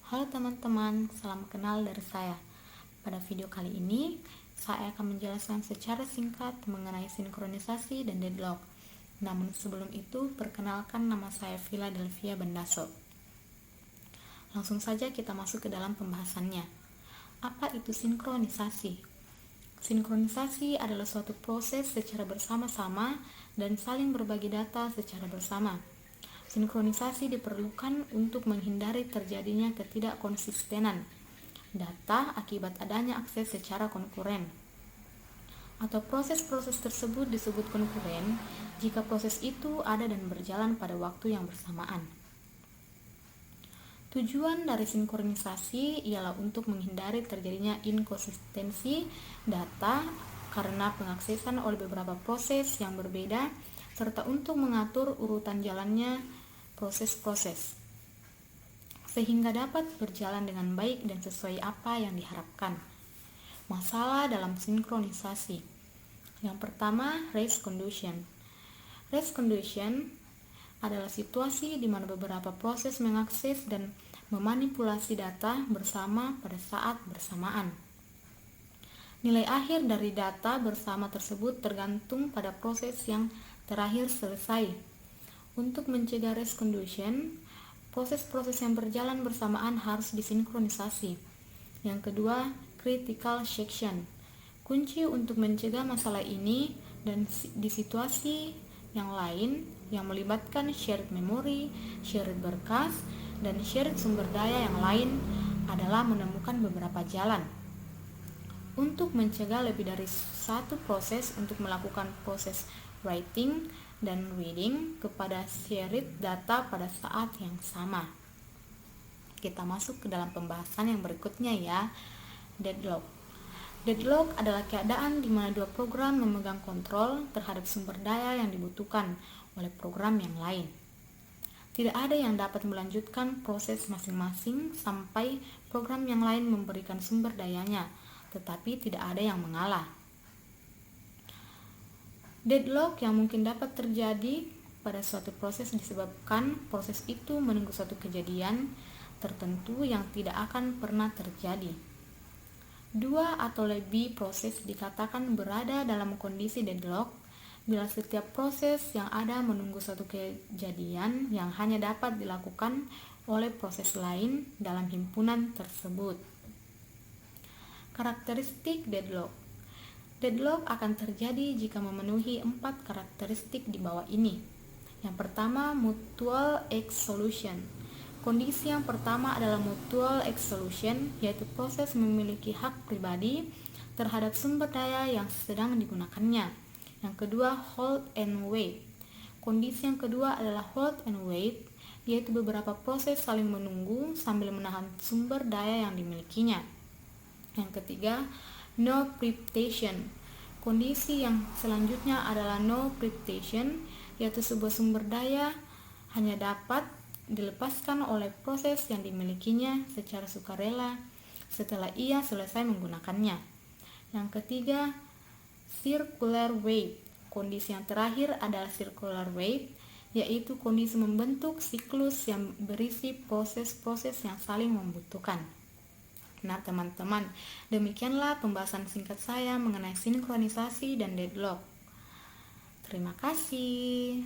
Halo teman-teman, salam kenal dari saya. Pada video kali ini, saya akan menjelaskan secara singkat mengenai sinkronisasi dan deadlock. Namun sebelum itu, perkenalkan nama saya Philadelphia Bandaso. Langsung saja kita masuk ke dalam pembahasannya. Apa itu sinkronisasi? Sinkronisasi adalah suatu proses secara bersama-sama dan saling berbagi data secara bersama. Sinkronisasi diperlukan untuk menghindari terjadinya ketidakkonsistenan data akibat adanya akses secara konkuren. Atau proses-proses tersebut disebut konkuren jika proses itu ada dan berjalan pada waktu yang bersamaan. Tujuan dari sinkronisasi ialah untuk menghindari terjadinya inkonsistensi data karena pengaksesan oleh beberapa proses yang berbeda serta untuk mengatur urutan jalannya proses-proses sehingga dapat berjalan dengan baik dan sesuai apa yang diharapkan. Masalah dalam sinkronisasi. Yang pertama, race condition. Race condition adalah situasi di mana beberapa proses mengakses dan memanipulasi data bersama pada saat bersamaan. Nilai akhir dari data bersama tersebut tergantung pada proses yang terakhir selesai. Untuk mencegah race condition, proses-proses yang berjalan bersamaan harus disinkronisasi. Yang kedua, critical section. Kunci untuk mencegah masalah ini dan di situasi yang lain yang melibatkan shared memory, shared berkas, dan shared sumber daya yang lain adalah menemukan beberapa jalan untuk mencegah lebih dari satu proses untuk melakukan proses writing dan reading kepada shared data pada saat yang sama. Kita masuk ke dalam pembahasan yang berikutnya ya, deadlock. Deadlock adalah keadaan di mana dua program memegang kontrol terhadap sumber daya yang dibutuhkan oleh program yang lain. Tidak ada yang dapat melanjutkan proses masing-masing sampai program yang lain memberikan sumber dayanya, tetapi tidak ada yang mengalah. Deadlock yang mungkin dapat terjadi pada suatu proses disebabkan proses itu menunggu suatu kejadian tertentu yang tidak akan pernah terjadi. Dua atau lebih proses dikatakan berada dalam kondisi deadlock bila setiap proses yang ada menunggu suatu kejadian yang hanya dapat dilakukan oleh proses lain dalam himpunan tersebut. Karakteristik deadlock. Deadlock akan terjadi jika memenuhi 4 karakteristik di bawah ini. Yang pertama, mutual exclusion. Kondisi yang pertama adalah mutual exclusion, yaitu proses memiliki hak pribadi terhadap sumber daya yang sedang digunakannya. Yang kedua, hold and wait. Kondisi yang kedua adalah hold and wait, yaitu beberapa proses saling menunggu sambil menahan sumber daya yang dimilikinya. Yang ketiga, no preemption. Kondisi yang selanjutnya adalah no preemption, yaitu sebuah sumber daya hanya dapat dilepaskan oleh proses yang dimilikinya secara sukarela setelah ia selesai menggunakannya. Yang ketiga, circular wave. Kondisi yang terakhir adalah circular wave, yaitu kondisi membentuk siklus yang berisi proses-proses yang saling membutuhkan. Nah teman-teman, demikianlah pembahasan singkat saya mengenai sinkronisasi dan deadlock. Terima kasih.